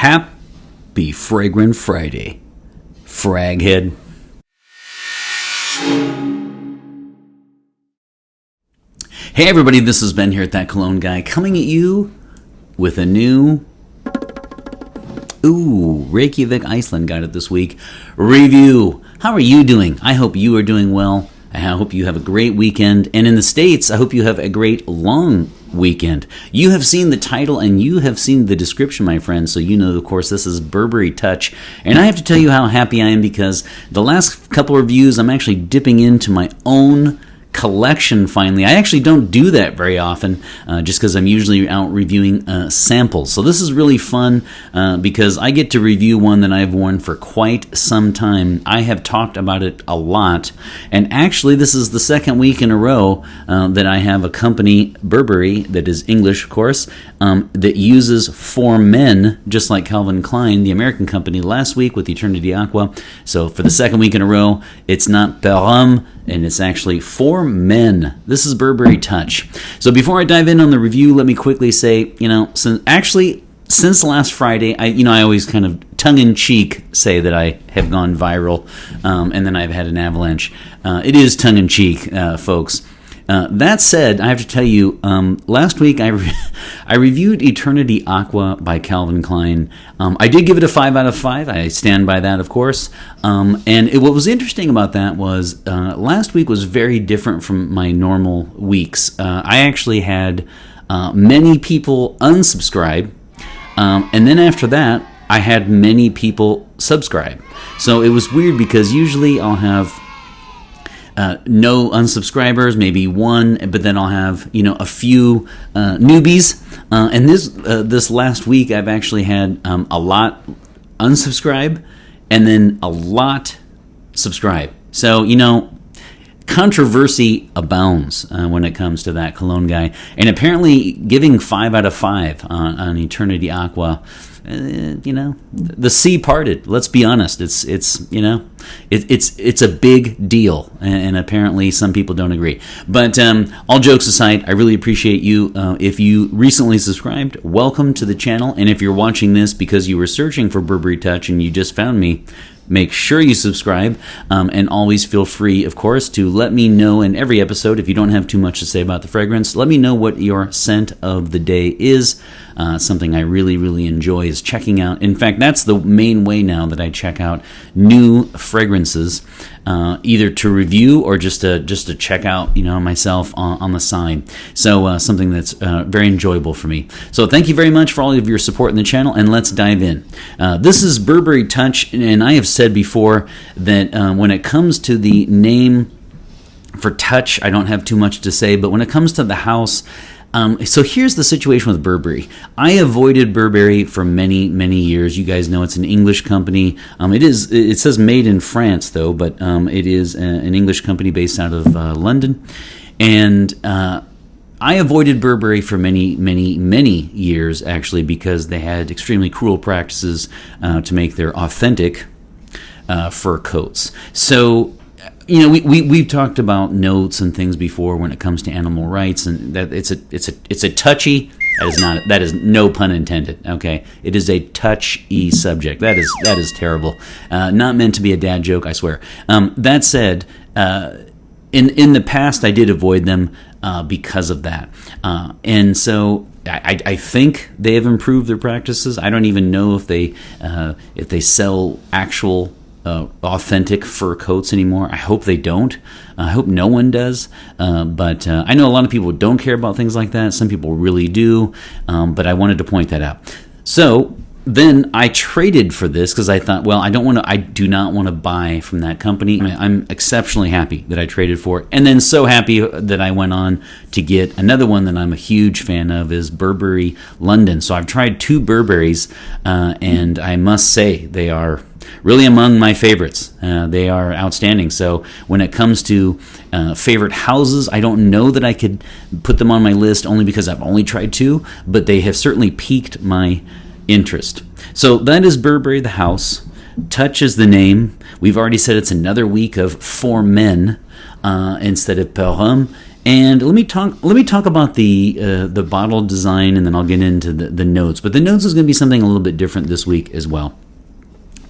Happy Fragrant Friday, fraghead. Hey everybody, this is Ben here at That Cologne Guy, coming at you with a new Reykjavik, Iceland got it this week review. How are you doing? I hope you are doing well. I hope you have a great weekend. And in the States, I hope you have a great long weekend. You have seen the title and you have seen the description, my friends. So you know, of course, this is Burberry Touch. And I have to tell you how happy I am because the last couple of reviews, I'm actually dipping into my own collection finally. I actually don't do that very often just because I'm usually out reviewing samples. So this is really fun because I get to review one that I've worn for quite some time. I have talked about it a lot, and actually this is the second week in a row that I have a company, Burberry, that is English of course, that uses for men, just like Calvin Klein, the American company, last week with Eternity Aqua. So for the second week in a row, it's not per homme, and it's actually for men. This is Burberry Touch. So before I dive in on the review, let me quickly say, since last Friday, I always kind of tongue-in-cheek say that I have gone viral, and then I've had an avalanche. It is tongue-in-cheek, folks. That said, I have to tell you, last week I reviewed Eternity Aqua by Calvin Klein. I did give it a 5 out of 5. I stand by that, of course. What was interesting about that was last week was very different from my normal weeks. I actually had many people unsubscribe, and then after that, I had many people subscribe. So it was weird because usually I'll have no unsubscribers, maybe one, but then I'll have a few newbies. And this last week, I've actually had a lot unsubscribe, and then a lot subscribe. So controversy abounds when it comes to That Cologne Guy, and apparently giving 5 out of 5 on Eternity Aqua. The sea parted. Let's be honest. It's a big deal, and apparently some people don't agree. But all jokes aside, I really appreciate you. If you recently subscribed, welcome to the channel. And if you're watching this because you were searching for Burberry Touch and you just found me, make sure you subscribe, and always feel free, of course, to let me know in every episode, if you don't have too much to say about the fragrance, let me know what your scent of the day is. Something I really, really enjoy is checking out. In fact, that's the main way now that I check out new fragrances, either to review or just to check out, myself on the side. So something that's very enjoyable for me. So thank you very much for all of your support in the channel, and let's dive in. This is Burberry Touch, and I have said before that when it comes to the name for Touch, I don't have too much to say, but when it comes to the house, so here's the situation with Burberry. I avoided Burberry for many, many years. You guys know it's an English company. It says made in France though, but it is an English company based out of London. And I avoided Burberry for many, many, many years actually because they had extremely cruel practices to make their authentic fur coats. So we've talked about notes and things before when it comes to animal rights, and that it's a touchy. That is no pun intended. Okay, it is a touchy subject. That is terrible. Not meant to be a dad joke, I swear. That said, in the past I did avoid them because of that, and so I think they have improved their practices. I don't even know if they sell actual authentic fur coats anymore. I hope they don't. I hope no one does. But I know a lot of people don't care about things like that. Some people really do. But I wanted to point that out. So then I traded for this because I thought, well, I do not want to buy from that company. I'm exceptionally happy that I traded for it. And then so happy that I went on to get another one that I'm a huge fan of is Burberry London. So I've tried 2 Burberrys, and I must say they are really among my favorites. They are outstanding. So when it comes to favorite houses, I don't know that I could put them on my list only because I've only tried 2, but they have certainly piqued my interest. So that is Burberry the house. Touch is the name. We've already said it's another week of for men instead of per homme. And let me talk about the bottle design, and then I'll get into the notes. But the notes is going to be something a little bit different this week as well.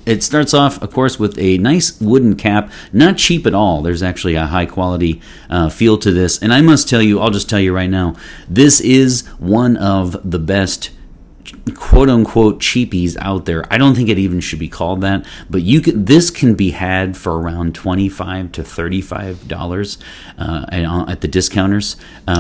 It starts off, of course, with a nice wooden cap, not cheap at all. There's actually a high quality feel to this. And I must tell you, I'll just tell you right now, this is one of the best quote-unquote cheapies out there. I don't think it even should be called that, but this can be had for around $25 to $35 at the discounters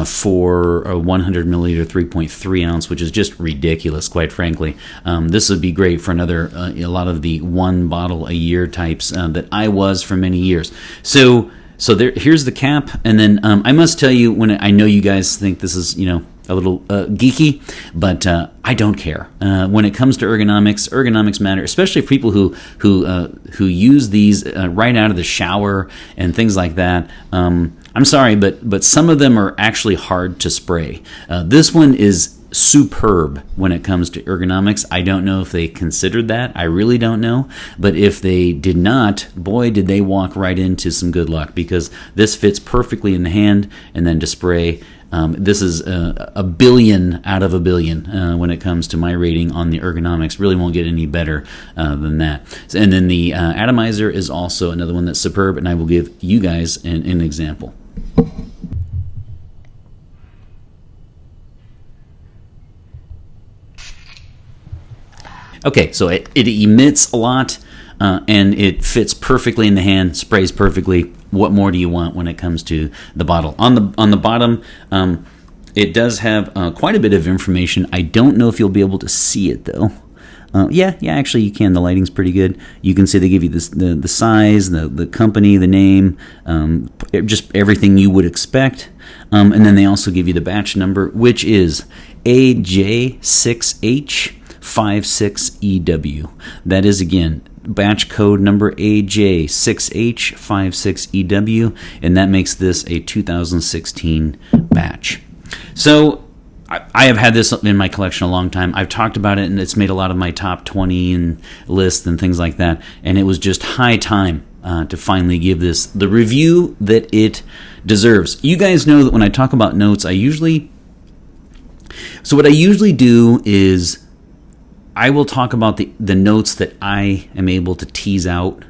for a 100 milliliter 3.3 ounce, which is just ridiculous, quite frankly. This would be great for a lot of the one bottle a year types that I was for many years. So here's the cap, and then I must tell you, when I know you guys think this is a little geeky, but I don't care. When it comes to ergonomics matter, especially for people who use these right out of the shower and things like that. I'm sorry, but some of them are actually hard to spray. This one is superb when it comes to ergonomics. I don't know if they considered that. I really don't know. But if they did not, boy, did they walk right into some good luck, because this fits perfectly in the hand, and then to spray. This is a billion out of a billion when it comes to my rating on the ergonomics. Really won't get any better than that. And then the atomizer is also another one that's superb, and I will give you guys an example. Okay, so it emits a lot, and it fits perfectly in the hand, sprays perfectly. What more do you want when it comes to the bottle? On the bottom, it does have quite a bit of information. I don't know if you'll be able to see it though. Yeah, actually you can. The lighting's pretty good. You can see they give you the size, the company, the name, just everything you would expect. And then they also give you the batch number, which is AJ6H56EW. That is, again, batch code number AJ6H56EW, and that makes this a 2016 batch. So I have had this in my collection a long time. I've talked about it, and it's made a lot of my top 20 and lists and things like that, and it was just high time to finally give this the review that it deserves. You guys know that when I talk about notes, what I usually do is I will talk about the notes that I am able to tease out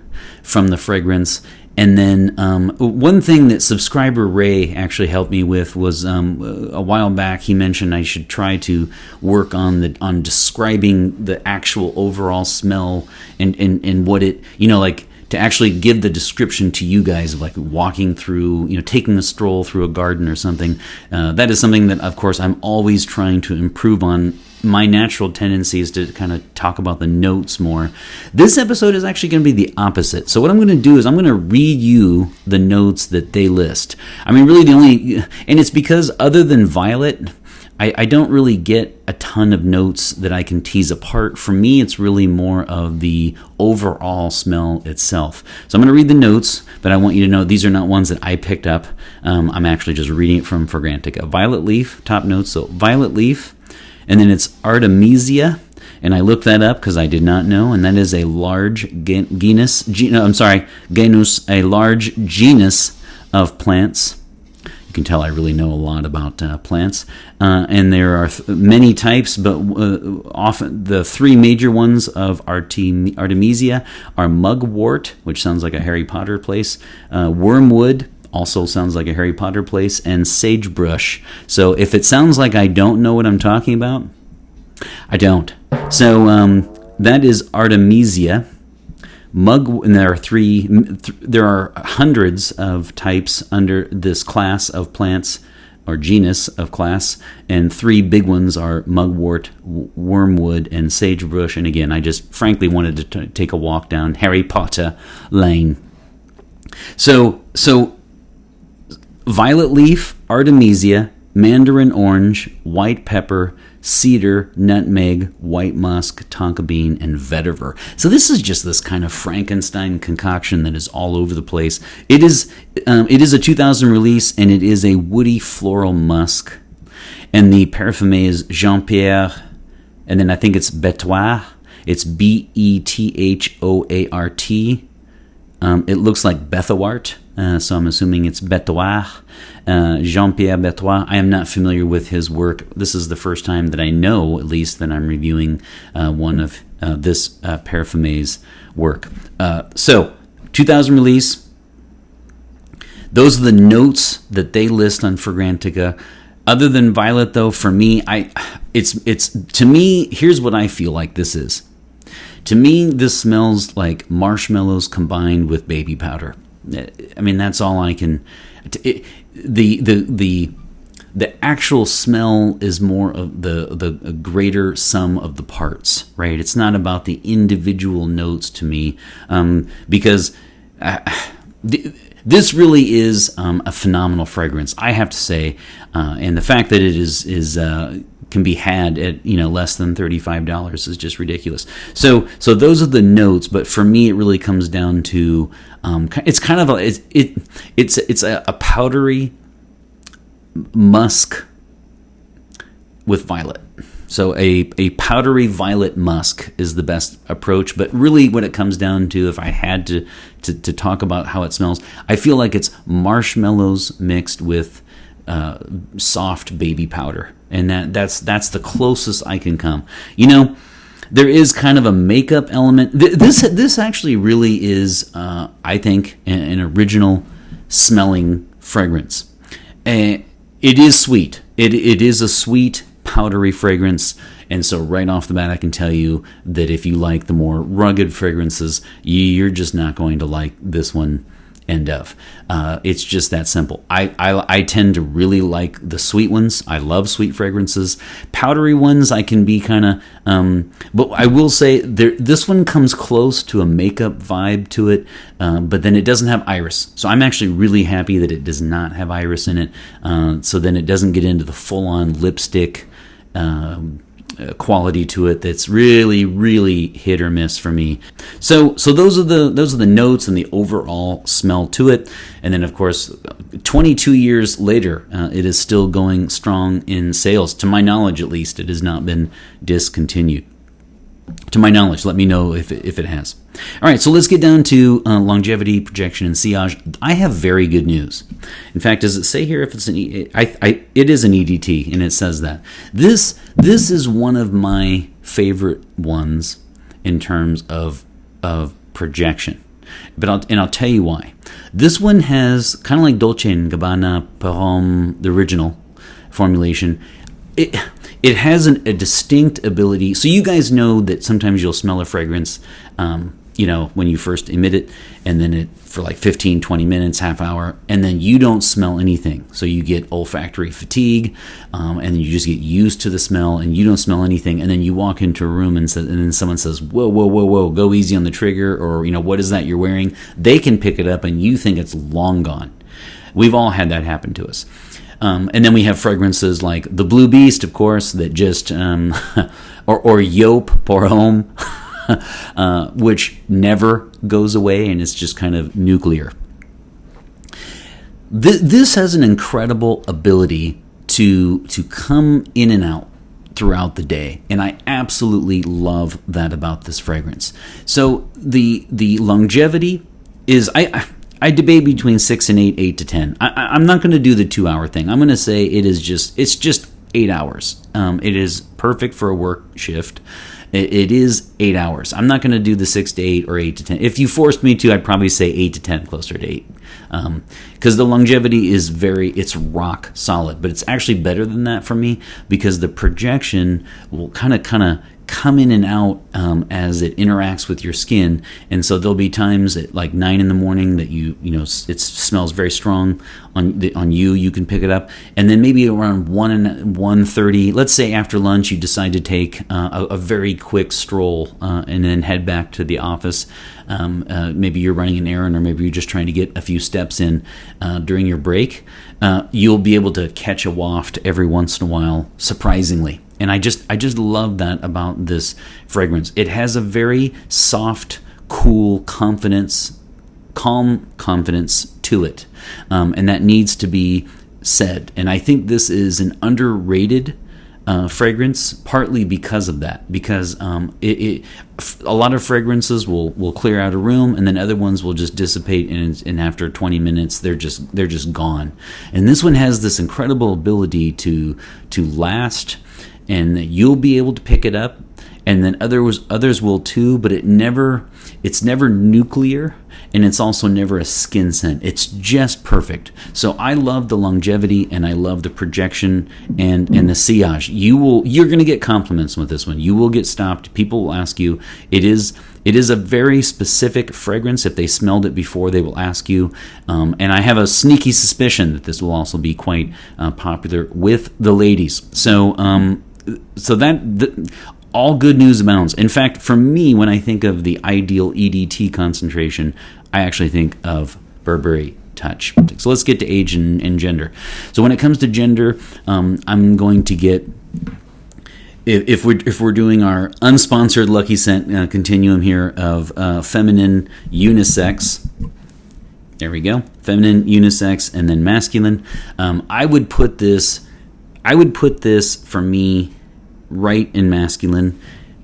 from the fragrance. And then one thing that subscriber Ray actually helped me with was a while back he mentioned I should try to work on describing the actual overall smell and what it, like to actually give the description to you guys of like walking through, taking a stroll through a garden or something. That is something that, of course, I'm always trying to improve on. My natural tendency is to kind of talk about the notes more. This episode is actually going to be the opposite. So what I'm going to do is I'm going to read you the notes that they list. I mean, really and it's because other than violet, I don't really get a ton of notes that I can tease apart. For me, it's really more of the overall smell itself. So I'm going to read the notes, but I want you to know these are not ones that I picked up. I'm actually just reading it from Fragrantica. Violet leaf, top notes. So violet leaf. And then it's Artemisia, and I looked that up because I did not know, and that is a large genus, a large genus of plants. You can tell I really know a lot about plants, and there are many types, but often the three major ones of Artemisia are mugwort, which sounds like a Harry Potter place, wormwood, also sounds like a Harry Potter place, and sagebrush. So if it sounds like I don't know what I'm talking about, I don't. So that is Artemisia. And there are hundreds of types under this class of plants, or genus of class, and three big ones are mugwort, wormwood, and sagebrush. And again, I just frankly wanted to take a walk down Harry Potter Lane. So violet leaf, Artemisia, mandarin orange, white pepper, cedar, nutmeg, white musk, tonka bean, and vetiver. So this is just this kind of Frankenstein concoction that is all over the place. It is a 2000 release, and it is a woody floral musk. And the parfumé is Jean-Pierre, and then I think it's Betoart. It's Bethoart. It looks like Bethoart. so I'm assuming it's Bertois, Jean-Pierre Bertois. I am not familiar with his work. This is the first time that I know, at least, that I'm reviewing one of this Parfumier's work. So, 2000 release. Those are the notes that they list on Fragrantica. Other than violet, though, for me, it's to me, here's what I feel like this is. To me, this smells like marshmallows combined with baby powder. I mean, that's all I can. The actual smell is more of the greater sum of the parts, right? It's not about the individual notes to me, because this really is a phenomenal fragrance, I have to say, and the fact that it is can be had at less than $35 is just ridiculous. So those are the notes, but for me it really comes down to it's kind of it's a powdery musk with violet. So a powdery violet musk is the best approach, but really what it comes down to, if I had to talk about how it smells, I feel like it's marshmallows mixed with soft baby powder, and that's the closest I can come. There is kind of a makeup element. This actually really is, I think, an original smelling fragrance. It is sweet. It is a sweet, powdery fragrance, and so right off the bat I can tell you that if you like the more rugged fragrances, you're just not going to like this one. End of. It's just that simple. I tend to really like the sweet ones. I love sweet fragrances. Powdery ones I can be kind of, but I will say this one comes close to a makeup vibe to it, but then it doesn't have iris. So I'm actually really happy that it does not have iris in it. So then it doesn't get into the full-on lipstick quality to it that's really, really hit or miss for me. So those are the notes and the overall smell to it. And then of course, 22 years later, it is still going strong in sales. To my knowledge, at least, it has not been discontinued. To my knowledge, let me know if it has. All right, so let's get down to longevity, projection, and sillage. I have very good news. In fact, does it say here if it's it is an EDT, and it says that. This is one of my favorite ones in terms of projection. But I'll tell you why. This one has, kind of like Dolce & Gabbana Parfum, the original formulation, it has a distinct ability. So you guys know that sometimes you'll smell a fragrance, when you first emit it, and then for like 15, 20 minutes, half hour, and then you don't smell anything. So you get olfactory fatigue, and then you just get used to the smell, and you don't smell anything. And then you walk into a room, and then someone says, whoa, go easy on the trigger, or, what is that you're wearing? They can pick it up, and you think it's long gone. We've all had that happen to us. And then we have fragrances like the Blue Beast, of course, that just, or Yop Pour Homme, which never goes away, and it's just kind of nuclear. This has an incredible ability to come in and out throughout the day, and I absolutely love that about this fragrance. So the longevity is, I debate between 6 and 8 to 10. I'm not going to do the 2-hour thing. I'm going to say it's just 8 hours. It is perfect for a work shift. It is 8 hours. I'm not going to do the 6 to 8 or 8 to 10. If you forced me to, I'd probably say 8 to 10, closer to 8. Because the longevity is it's rock solid. But it's actually better than that for me, because the projection will kind of come in and out as it interacts with your skin, and so there'll be times at like 9 in the morning that it smells very strong on you. You can pick it up, and then maybe around 1:30, let's say after lunch, you decide to take a very quick stroll and then head back to the office. Maybe you're running an errand, or maybe you're just trying to get a few steps in during your break. You'll be able to catch a waft every once in a while, surprisingly. And I just love that about this fragrance. It has a very soft, cool calm confidence to it. And that needs to be said. And I think this is an underrated fragrance, partly because of that. Because a lot of fragrances will clear out a room, and then other ones will just dissipate, and after 20 minutes they're just gone. And this one has this incredible ability to last, and you'll be able to pick it up, and then others will too. But it's never nuclear, and it's also never a skin scent. It's just perfect. So I love the longevity, and I love the projection and the sillage. You're going to get compliments with this one. You will get stopped. People will ask you. It is a very specific fragrance. If they smelled it before, they will ask you. And I have a sneaky suspicion that this will also be quite popular with the ladies. So all good news abounds. In fact, for me, when I think of the ideal EDT concentration, I actually think of Burberry Touch. So let's get to age and gender. So when it comes to gender, I'm going to get, if we're doing our unsponsored Lucky Scent continuum here of feminine, unisex. There we go. Feminine, unisex, and then masculine. I would put this for me right in masculine,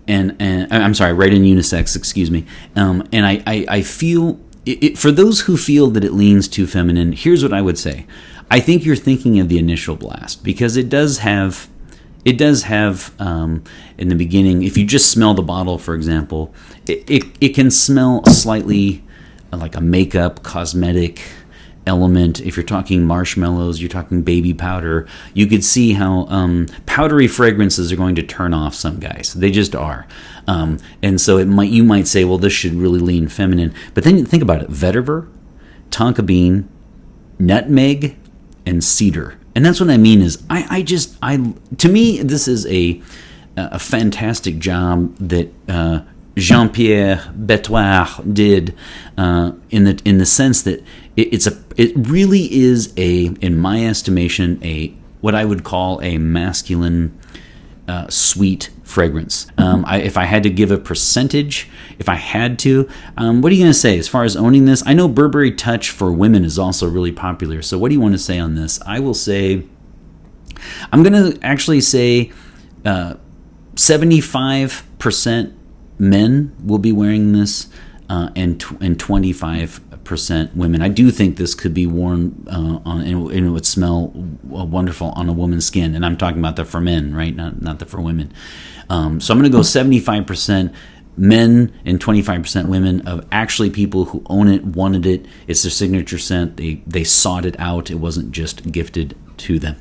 and I'm sorry, right in unisex, excuse me. And I feel it, for those who feel that it leans too feminine, here's what I would say. I think you're thinking of the initial blast, because it does have in the beginning, if you just smell the bottle, for example, it can smell slightly like a makeup, cosmetic element. If you're talking marshmallows, you're talking baby powder, you could see how powdery fragrances are going to turn off some guys. They just are. And so you might say, well, this should really lean feminine. But then think about it. Vetiver, tonka bean, nutmeg, and cedar. And that's what I mean is to me, this is a fantastic job that Jean-Pierre Betoire did in the sense that it really is in my estimation, what I would call a masculine sweet fragrance. If I had to give a percentage, if I had to, what are you going to say as far as owning this? I know Burberry Touch for women is also really popular. So what do you want to say on this? I will say, I'm going to actually say 75% men will be wearing this, and 25% women. I do think this could be worn and it would smell wonderful on a woman's skin. And I'm talking about the for men, right? Not the for women. So I'm going to go 75% men and 25% women of actually people who own it, wanted it. It's their signature scent. They sought it out. It wasn't just gifted to them.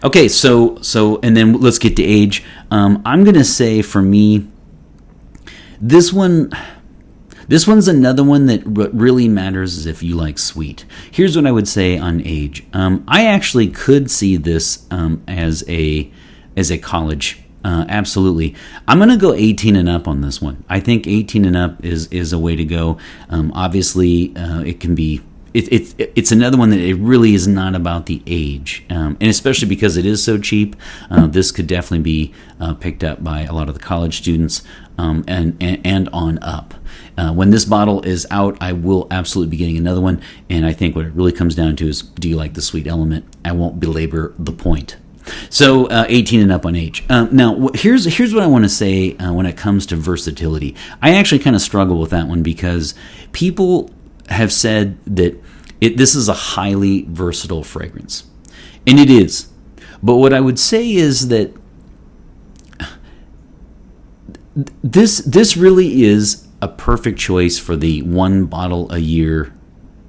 Okay, so and then let's get to age. I'm going to say for me, This one's another one that what really matters is if you like sweet. Here's what I would say on age. I actually could see this as a college. Absolutely. I'm going to go 18 and up on this one. I think 18 and up is a way to go. Obviously, it can be. It's another one that it really is not about the age, and especially because it is so cheap, this could definitely be picked up by a lot of the college students, and on up. When this bottle is out, I will absolutely be getting another one, and I think what it really comes down to is, do you like the sweet element? I won't belabor the point. So 18 and up on age. Now, here's what I want to say when it comes to versatility. I actually kind of struggle with that one because people have said that this is a highly versatile fragrance, and it is. But what I would say is that this really is a perfect choice for the one bottle a year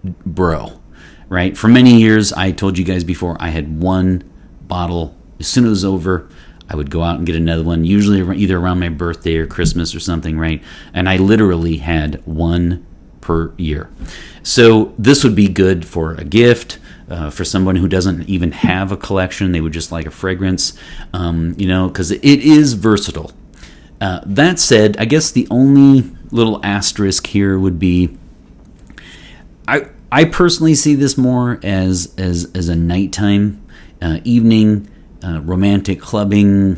bro, right? For many years, I told you guys before, I had one bottle. As soon as it was over, I would go out and get another one, usually either around my birthday or Christmas or something, right? And I literally had one per year. So this would be good for a gift, for someone who doesn't even have a collection. They would just like a fragrance, because it is versatile. That said, I guess the only little asterisk here would be, I personally see this more as a nighttime, evening, romantic clubbing,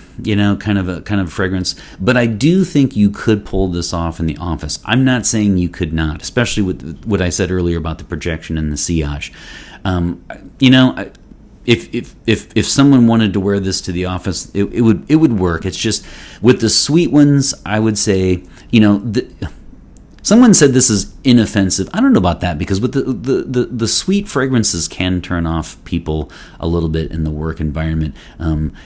kind of fragrance. But I do think you could pull this off in the office. I'm not saying you could not, especially with what I said earlier about the projection and the sillage. if someone wanted to wear this to the office, it would work. It's just with the sweet ones, I would say, someone said this is inoffensive. I don't know about that, because with the sweet fragrances can turn off people a little bit in the work environment.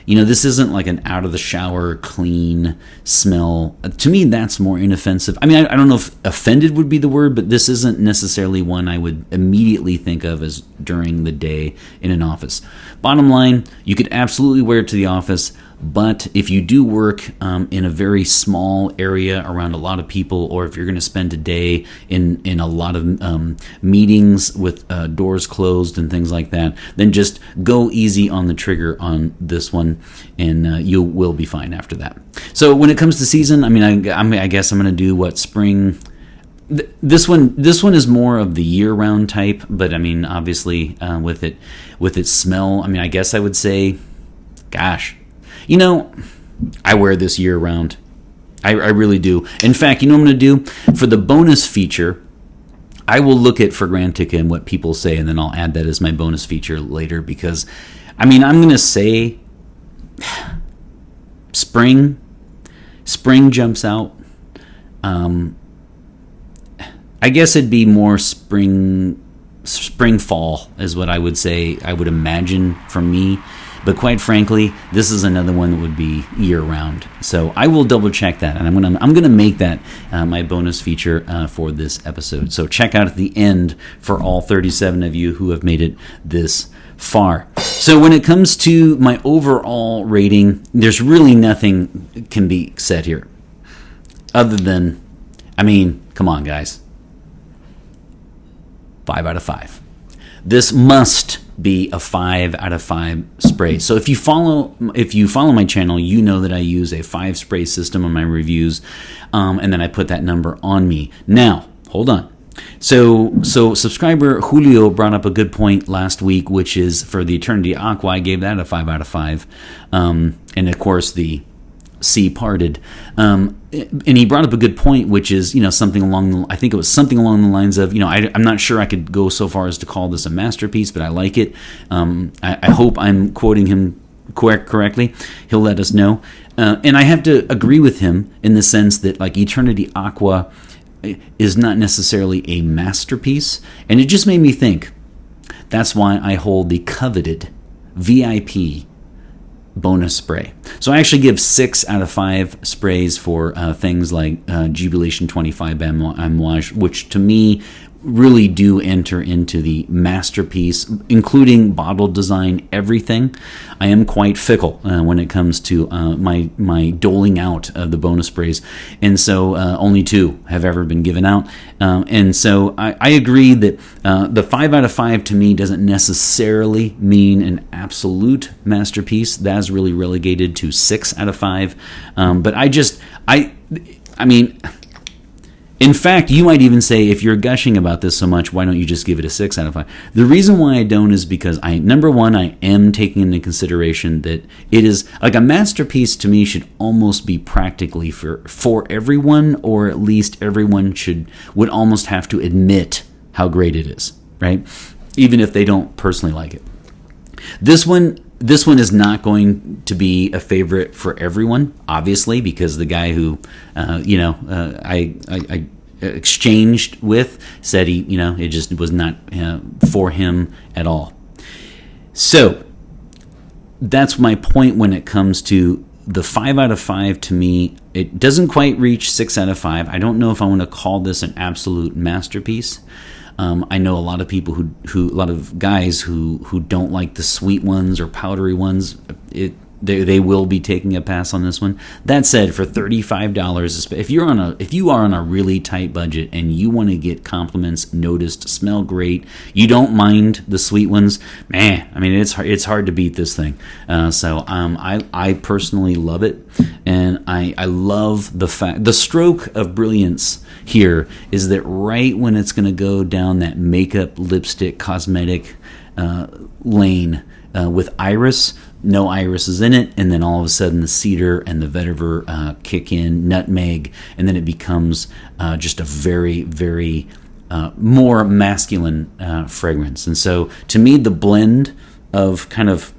This isn't like an out of the shower clean smell. To me, that's more inoffensive. I mean, I don't know if offended would be the word, but this isn't necessarily one I would immediately think of as during the day in an office. Bottom line, you could absolutely wear it to the office. But if you do work in a very small area around a lot of people, or if you're going to spend a day in a lot of meetings with doors closed and things like that, then just go easy on the trigger on this one, and you will be fine after that. So when it comes to season, I mean, I guess I'm going to do spring. This one is more of the year-round type, but I mean, obviously, with its smell, I mean, I guess I would say, gosh. I wear this year-round. I really do. In fact, what I'm going to do? For the bonus feature, I will look at Fragrantica and what people say, and then I'll add that as my bonus feature later, because, I mean, I'm going to say spring jumps out. I guess it'd be more spring, fall is what I would say, I would imagine from me. But quite frankly, this is another one that would be year-round. So I will double-check that, and I'm gonna make that my bonus feature for this episode. So check out at the end for all 37 of you who have made it this far. So when it comes to my overall rating, there's really nothing can be said here, other than, I mean, come on, guys, 5 out of 5. This must be a 5 out of 5 spray. So if you follow my channel, you know that I use a 5 spray system on my reviews, and then I put that number on me. Now, hold on. So subscriber Julio brought up a good point last week, which is for the Eternity Aqua, I gave that a 5 out of 5, and of course the C parted, and he brought up a good point, which is something along the lines of I'm not sure I could go so far as to call this a masterpiece, but I like it. I hope I'm quoting him correctly. He'll let us know, and I have to agree with him in the sense that like Eternity Aqua is not necessarily a masterpiece, and it just made me think. That's why I hold the coveted VIP bonus spray. So I actually give 6 out of 5 sprays for things like Jubilation 25 Amouage, which to me really do enter into the masterpiece, including bottle design, everything. I am quite fickle when it comes to my doling out of the bonus sprays, and so only 2 have ever been given out, and so I agree that the 5 out of 5 to me doesn't necessarily mean an absolute masterpiece. That's really relegated to 6 out of 5, but I mean, in fact, you might even say, if you're gushing about this so much, why don't you just give it a 6 out of 5? The reason why I don't is because, number one, I am taking into consideration that it is, like, a masterpiece to me should almost be practically for everyone, or at least everyone would almost have to admit how great it is, right? Even if they don't personally like it. This one is not going to be a favorite for everyone, obviously, because the guy who, I exchanged with said it just was not for him at all. So that's my point when it comes to the 5 out of 5. To me, it doesn't quite reach 6 out of 5. I don't know if I want to call this an absolute masterpiece. I know a lot of people a lot of guys who don't like the sweet ones or powdery ones. They will be taking a pass on this one. That said, for $35, if you are on a really tight budget and you want to get compliments, noticed, smell great, you don't mind the sweet ones, man, I mean, it's hard to beat this thing. So I personally love it, and I love the stroke of brilliance here is that right when it's going to go down that makeup, lipstick, cosmetic lane with iris. No iris is in it, and then all of a sudden the cedar and the vetiver kick in, nutmeg, and then it becomes just a very, very more masculine fragrance. And so to me, the blend of kind of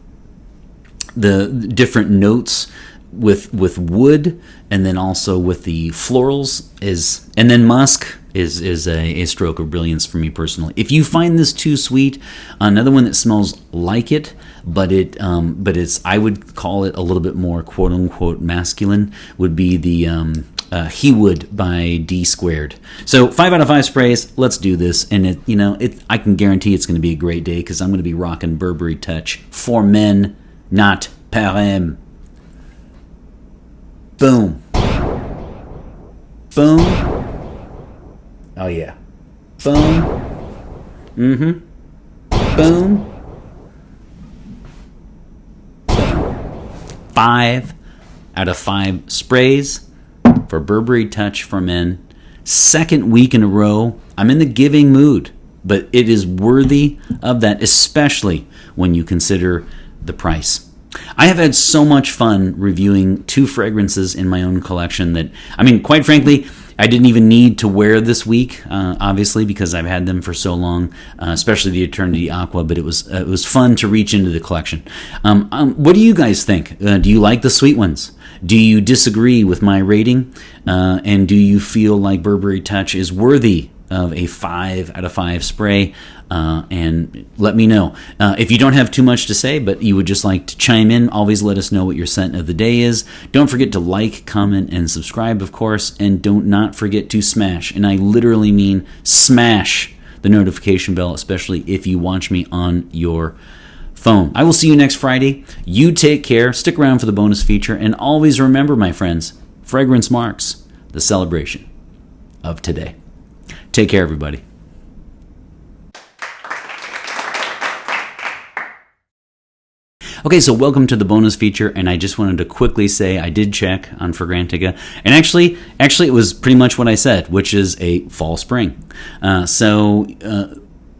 the different notes with wood, and then also with the florals and then musk is a stroke of brilliance for me personally. If you find this too sweet, another one that smells like it, but it's, I would call it a little bit more quote unquote masculine, would be the He Would by D Squared. So 5 out of 5 sprays. Let's do this, and I can guarantee it's going to be a great day because I'm going to be rocking Burberry Touch for men, not parem. Boom. Boom. Oh yeah. Boom. Mm-hmm. Boom. 5 out of 5 sprays for Burberry Touch for men. Second week in a row. I'm in the giving mood, but it is worthy of that, especially when you consider the price. I have had so much fun reviewing 2 fragrances in my own collection that, quite frankly, I didn't even need to wear this week, obviously, because I've had them for so long, especially the Eternity Aqua, but it was fun to reach into the collection. What do you guys think? Do you like the sweet ones? Do you disagree with my rating? And do you feel like Burberry Touch is worthy of a 5 out of 5 spray? And let me know. If you don't have too much to say, but you would just like to chime in, always let us know what your scent of the day is. Don't forget to like, comment, and subscribe, of course. And don't not forget to smash, and I literally mean smash, the notification bell, especially if you watch me on your phone. I will see you next Friday. You take care. Stick around for the bonus feature. And always remember, my friends, fragrance marks the celebration of today. Take care, everybody. Okay, so welcome to the bonus feature, and I just wanted to quickly say I did check on Fragrantica, and actually it was pretty much what I said, which is a fall-spring.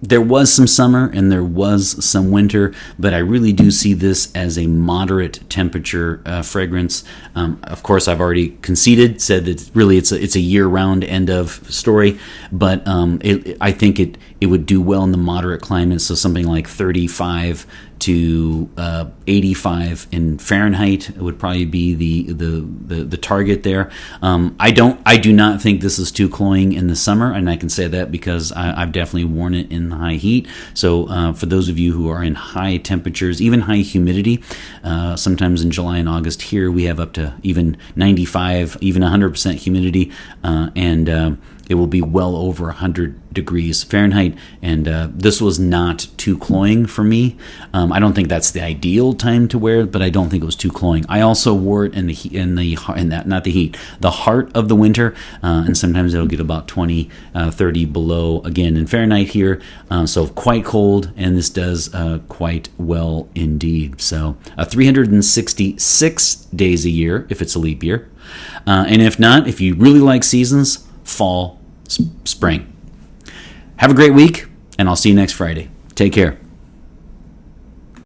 There was some summer and there was some winter, but I really do see this as a moderate temperature fragrance. Of course, I've already said that really it's a year-round end of story, but I think it would do well in the moderate climate, so something like 35 to 85 in Fahrenheit would probably be the target there. I do not think this is too cloying in the summer, and I can say that because I've definitely worn it in the high heat. So for those of you who are in high temperatures, even high humidity, sometimes in July and August here we have up to even 95, even 100% humidity, and it will be well over 100 degrees Fahrenheit, and this was not too cloying for me. I don't think that's the ideal time to wear it, but I don't think it was too cloying. I also wore it in the heart of the winter, and sometimes it'll get about 20, 30 below again in Fahrenheit here, so quite cold, and this does quite well indeed. So 366 days a year if it's a leap year, and if not, if you really like seasons, fall, spring. Have a great week, and I'll see you next Friday. Take care.